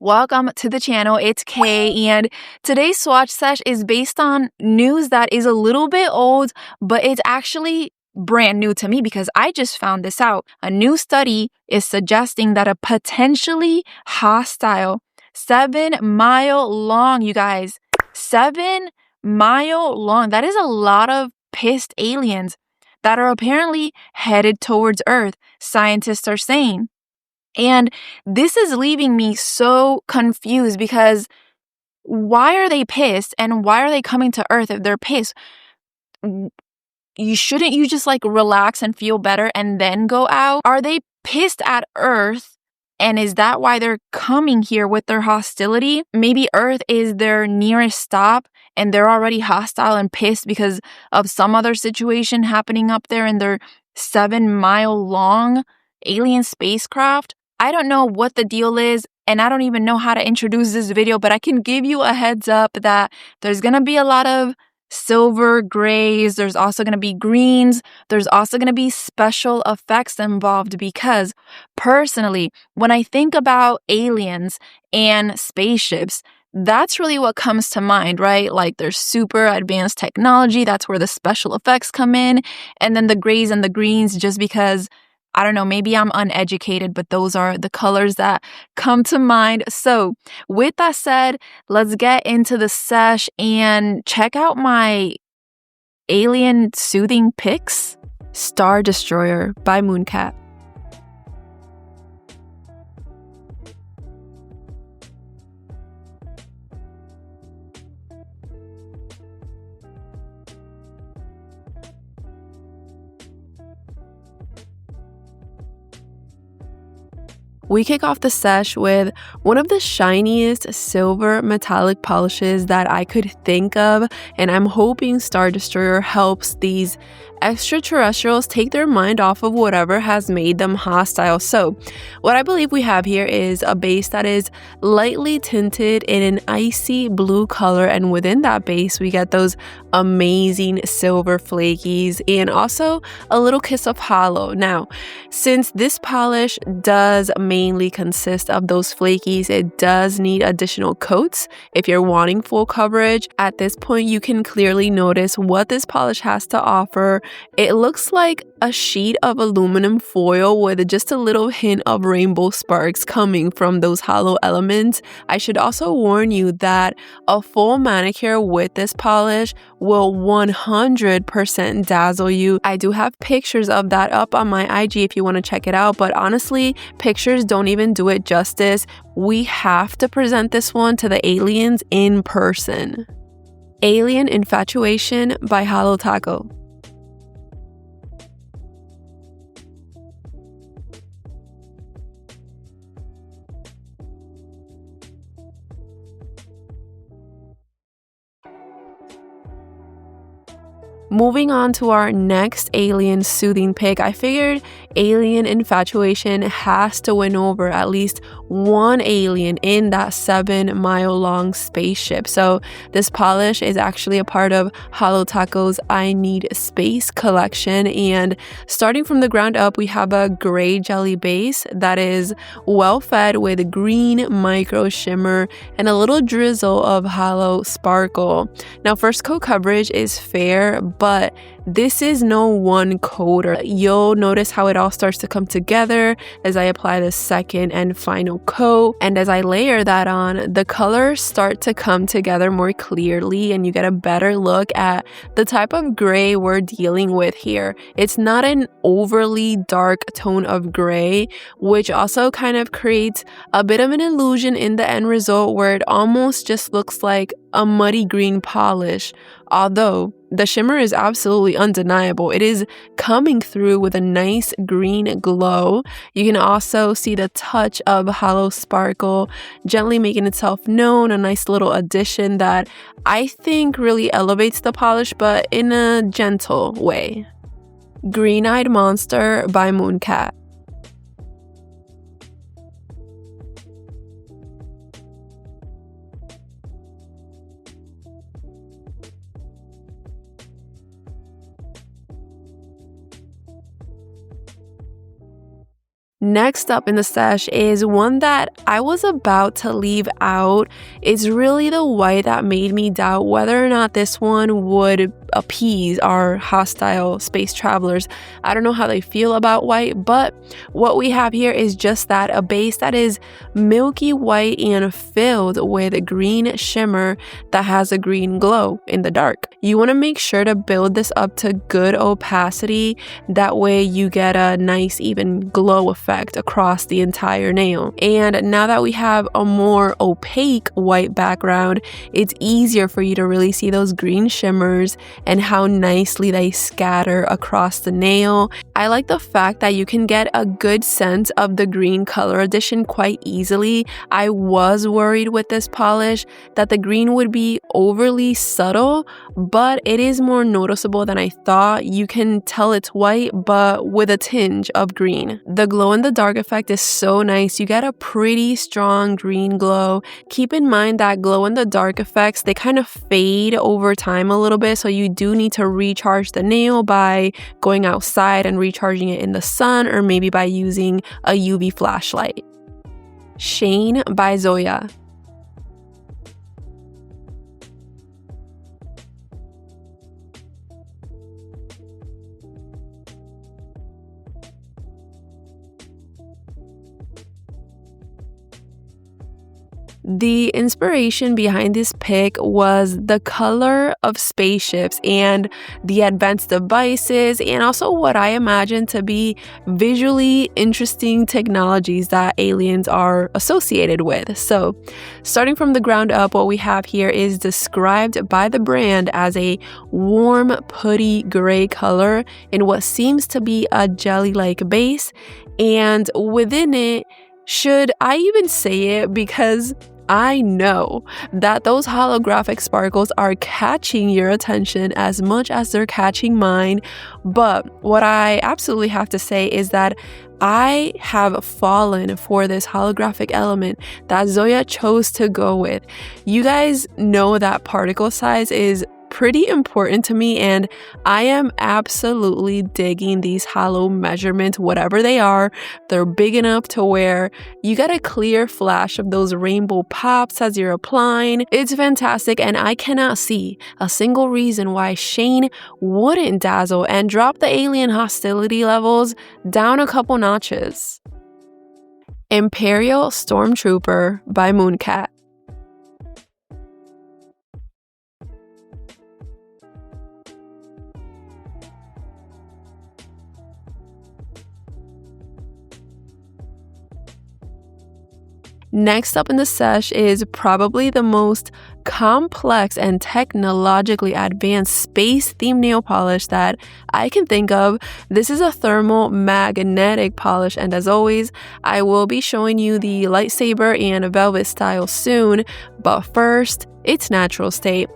Welcome to the channel. It's Kay, and today's swatch sesh is based on news that is a little bit old, but it's actually brand new to me because I just found this out. A new study is suggesting that a potentially hostile 7-mile long, you guys, 7-mile long, that is a lot of pissed aliens that are apparently headed towards Earth, scientists are saying. And this is leaving me so confused because why are they pissed and why are they coming to Earth if they're pissed? Shouldn't you just like relax and feel better and then go out? Are they pissed at Earth? And is that why they're coming here with their hostility? Maybe Earth is their nearest stop and they're already hostile and pissed because of some other situation happening up there in their 7-mile long alien spacecraft. I don't know what the deal is, and I don't even know how to introduce this video, but I can give you a heads up that there's going to be a lot of silver, grays, there's also going to be greens, there's also going to be special effects involved because personally, when I think about aliens and spaceships, that's really what comes to mind, right? Like there's super advanced technology, that's where the special effects come in, and then the grays and the greens just because I don't know, maybe I'm uneducated, but those are the colors that come to mind. So with that said, let's get into the sesh and check out my alien soothing pics. Star Destroyer by Mooncat. We kick off the sesh with one of the shiniest silver metallic polishes that I could think of, and I'm hoping Star Destroyer helps these extraterrestrials take their mind off of whatever has made them hostile. So what I believe we have here is a base that is lightly tinted in an icy blue color, and within that base we get those amazing silver flakies and also a little kiss of holo. Now, since this polish does mainly consist of those flakies, it does need additional coats if you're wanting full coverage. At this point, you can clearly notice what this polish has to offer. It looks like a sheet of aluminum foil with just a little hint of rainbow sparks coming from those holo elements. I should also warn you that a full manicure with this polish will 100% dazzle you. I do have pictures of that up on my IG if you want to check it out, but honestly, pictures don't even do it justice. We have to present this one to the aliens in person. Alien Infatuation by Holo Taco. Moving on to our next alien soothing pick, I figured Alien Infatuation has to win over at least one alien in that 7-mile long spaceship. So this polish is actually a part of Holo Taco's I Need Space collection, and starting from the ground up, we have a gray jelly base that is well fed with green micro shimmer and a little drizzle of holo sparkle. Now, first coat coverage is fair, but this is no one coater. You'll notice how it all starts to come together as I apply the second and final coat, and as I layer that on, the colors start to come together more clearly and you get a better look at the type of gray we're dealing with here. It's not an overly dark tone of gray, which also kind of creates a bit of an illusion in the end result where it almost just looks like a muddy green polish, although the shimmer is absolutely undeniable. It is coming through with a nice green glow. You can also see the touch of holo sparkle gently making itself known, a nice little addition that I think really elevates the polish, but in a gentle way. Green-Eyed Monster by Mooncat. Next up in the sesh is one that I was about to leave out. It's really the white that made me doubt whether or not this one would appease our hostile space travelers. I don't know how they feel about white, but what we have here is just that, a base that is milky white and filled with a green shimmer that has a green glow in the dark. You want to make sure to build this up to good opacity. That way you get a nice even glow effect across the entire nail. And now that we have a more opaque white background, it's easier for you to really see those green shimmers and how nicely they scatter across the nail. I like the fact that you can get a good sense of the green color addition quite easily. I was worried with this polish that the green would be overly subtle, but it is more noticeable than I thought. You can tell it's white, but with a tinge of green. The glow in the dark effect is so nice. You get a pretty strong green glow. Keep in mind that glow in the dark effects, they kind of fade over time a little bit, so you do need to recharge the nail by going outside and recharging it in the sun, or maybe by using a UV flashlight. Shane by Zoya. The inspiration behind this pick was the color of spaceships and the advanced devices, and also what I imagine to be visually interesting technologies that aliens are associated with. So, starting from the ground up, what we have here is described by the brand as a warm, putty gray color in what seems to be a jelly-like base, and within it, should I even say it, because I know that those holographic sparkles are catching your attention as much as they're catching mine, but what I absolutely have to say is that I have fallen for this holographic element that Zoya chose to go with. You guys know that particle size is pretty important to me, and I am absolutely digging these hollow measurements, whatever they are. They're big enough to where you get a clear flash of those rainbow pops as you're applying. It's fantastic, and I cannot see a single reason why Shane wouldn't dazzle and drop the alien hostility levels down a couple notches. Imperial Stormtrooper by Mooncat. Next up in the sesh is probably the most complex and technologically advanced space-themed nail polish that I can think of. This is a thermal magnetic polish, and as always, I will be showing you the lightsaber and velvet style soon, but first, its natural state.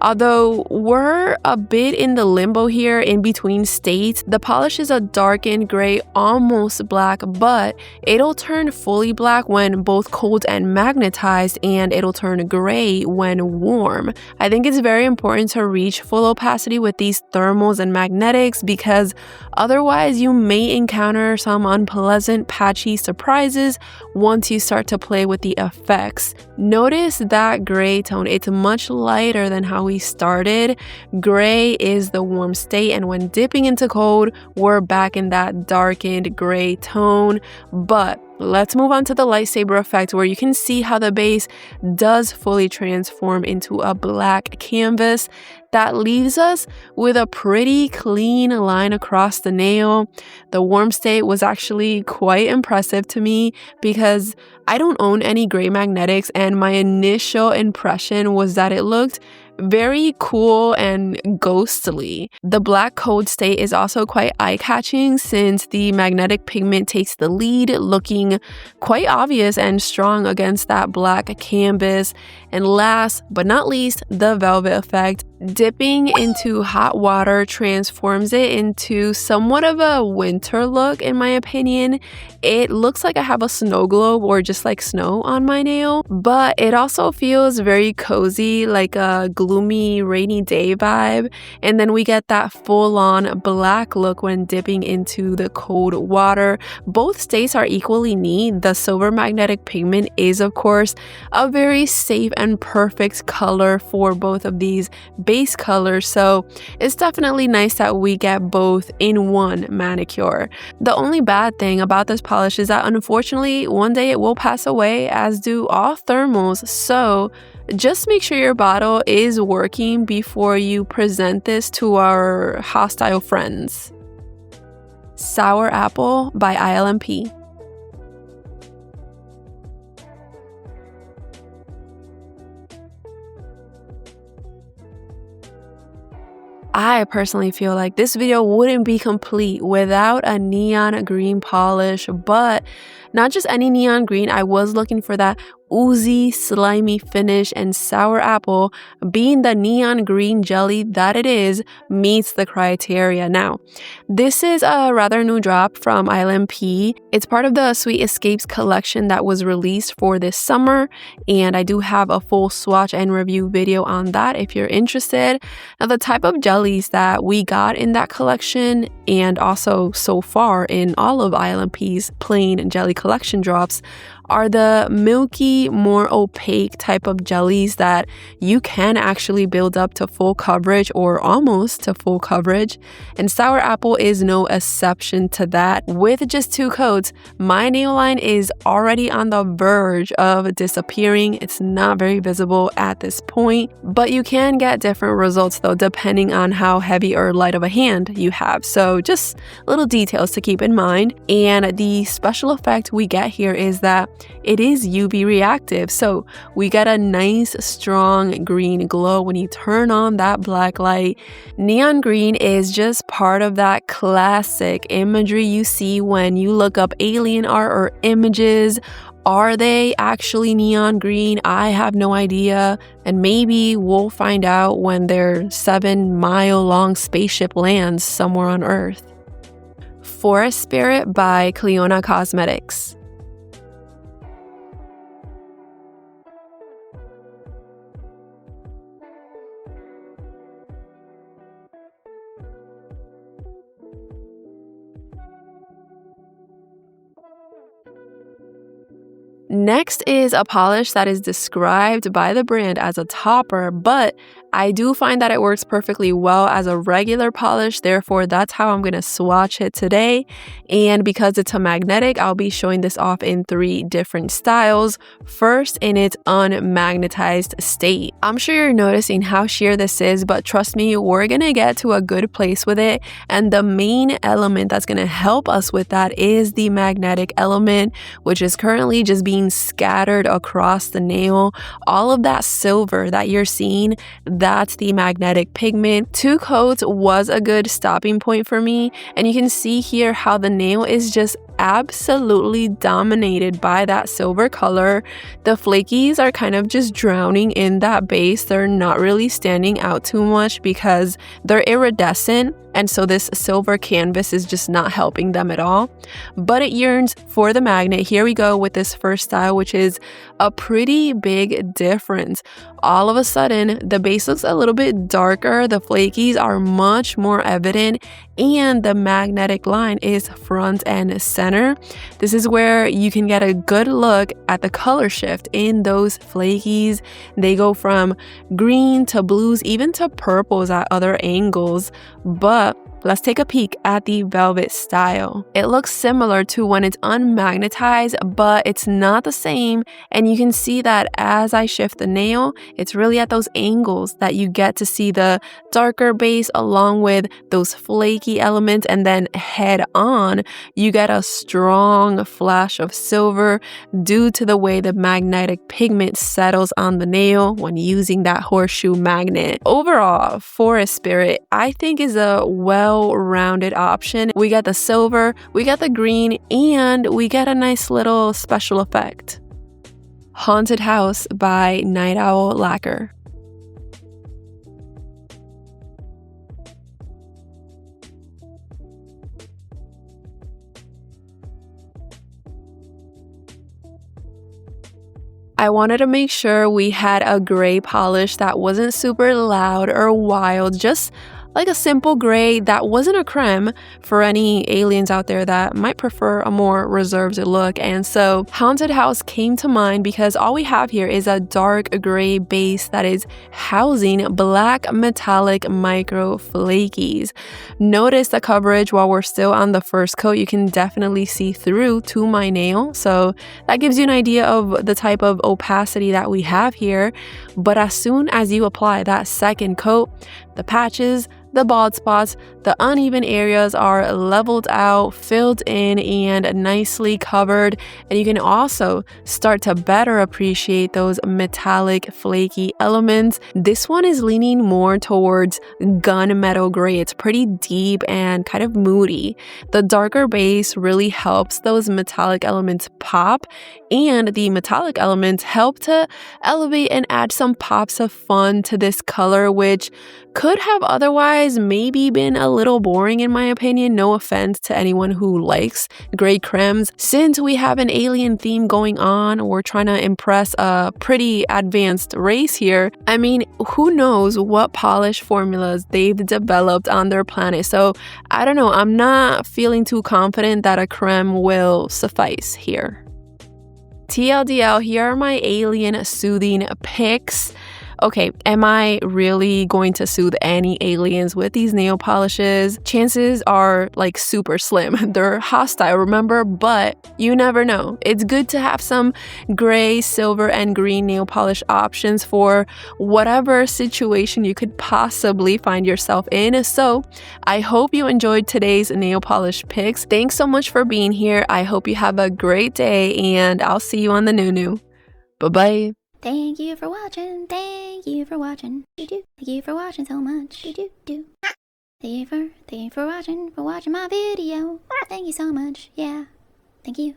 Although we're a bit in the limbo here in between states, the polish is a darkened gray, almost black, but it'll turn fully black when both cold and magnetized, and it'll turn gray when warm. I think it's very important to reach full opacity with these thermals and magnetics, because otherwise you may encounter some unpleasant patchy surprises once you start to play with the effects. Notice that gray tone. It's much lighter than how we started. Gray is the warm state, and when dipping into cold, we're back in that darkened gray tone. But let's move on to the lightsaber effect, where you can see how the base does fully transform into a black canvas that leaves us with a pretty clean line across the nail. The warm state was actually quite impressive to me because I don't own any gray magnetics, and my initial impression was that it looked very cool and ghostly. The black cold state is also quite eye-catching since the magnetic pigment takes the lead, looking quite obvious and strong against that black canvas. And last but not least, the velvet effect. Dipping into hot water transforms it into somewhat of a winter look, in my opinion. It looks like I have a snow globe or just like snow on my nail, but it also feels very cozy, like a gloomy rainy day vibe. And then we get that full-on black look when dipping into the cold water. Both states are equally neat. The silver magnetic pigment is, of course, a very safe and perfect color for both of these base colors, so it's definitely nice that we get both in one manicure. The only bad thing about this polish is that unfortunately one day it will pass away, as do all thermals, so just make sure your bottle is working before you present this to our hostile friends. Sour Apple by ILNP. I personally feel like this video wouldn't be complete without a neon green polish, but not just any neon green. I was looking for that oozy, slimy finish, and Sour Apple, being the neon green jelly that it is, meets the criteria. Now, this is a rather new drop from ILNP. It's part of the Sweet Escapes collection that was released for this summer, and I do have a full swatch and review video on that if you're interested. Now, the type of jellies that we got in that collection, and also so far in all of ILNP's plain jelly collection drops, are the milky, more opaque type of jellies that you can actually build up to full coverage or almost to full coverage. And Sour Apple is no exception to that. With just 2 coats, my nail line is already on the verge of disappearing. It's not very visible at this point, but you can get different results though, depending on how heavy or light of a hand you have. So just little details to keep in mind. And the special effect we get here is that it is UV reactive, so we get a nice strong green glow when you turn on that black light. Neon green is just part of that classic imagery you see when you look up alien art or images. Are they actually neon green? I have no idea, and maybe we'll find out when their 7-mile-long spaceship lands somewhere on Earth. Forest Spirit by Clionadh Cosmetics. Next is a polish that is described by the brand as a topper, but I do find that it works perfectly well as a regular polish, therefore that's how I'm going to swatch it today. And because it's a magnetic, I'll be showing this off in 3 different styles. First, in its unmagnetized state. I'm sure you're noticing how sheer this is, but trust me, we're going to get to a good place with it. And the main element that's going to help us with that is the magnetic element, which is currently just being scattered across the nail. All of that silver that you're seeing, that's the magnetic pigment. 2 coats was a good stopping point for me, and you can see here how the nail is just absolutely dominated by that silver color. The flakies are kind of just drowning in that base. They're not really standing out too much because they're iridescent, and so this silver canvas is just not helping them at all. But it yearns for the magnet. Here we go with this first style, which is a pretty big difference. All of a sudden, the base looks a little bit darker, the flakies are much more evident, and the magnetic line is front and center. This is where you can get a good look at the color shift in those flakies. They go from green to blues, even to purples at other angles, but let's take a peek at the velvet style. It looks similar to when it's unmagnetized, but it's not the same. And you can see that as I shift the nail, it's really at those angles that you get to see the darker base along with those flaky elements. And then head on, you get a strong flash of silver due to the way the magnetic pigment settles on the nail when using that horseshoe magnet. Overall, Forest Spirit, I think, is a well-rounded option. We got the silver, we got the green, and we get a nice little special effect. Haunted House by Owl Lacquer. I wanted to make sure we had a gray polish that wasn't super loud or wild, just like a simple gray that wasn't a creme for any aliens out there that might prefer a more reserved look. And so Haunted House came to mind because all we have here is a dark gray base that is housing black metallic micro flakies. Notice the coverage while we're still on the first coat. You can definitely see through to my nail, so that gives you an idea of the type of opacity that we have here. But as soon as you apply that second coat, the patches, the bald spots, the uneven areas are leveled out, filled in, and nicely covered. And you can also start to better appreciate those metallic flaky elements. This one is leaning more towards gunmetal gray. It's pretty deep and kind of moody. The darker base really helps those metallic elements pop, and the metallic elements help to elevate and add some pops of fun to this color, which could have otherwise maybe been a little boring in my opinion. No offense to anyone who likes gray cremes. Since we have an alien theme going on, we're trying to impress a pretty advanced race here. I mean, who knows what polish formulas they've developed on their planet. So I don't know, I'm not feeling too confident that a creme will suffice here. TLDL, here are my alien soothing picks. Okay, am I really going to soothe any aliens with these nail polishes? Chances are like super slim. They're hostile, remember? But you never know. It's good to have some gray, silver, and green nail polish options for whatever situation you could possibly find yourself in. So I hope you enjoyed today's nail polish picks. Thanks so much for being here. I hope you have a great day, and I'll see you on the new. Bye-bye. Thank you for watching. Thank you for watching. Thank you for watching so much. Thank you for watching my video. Thank you so much. Yeah. Thank you.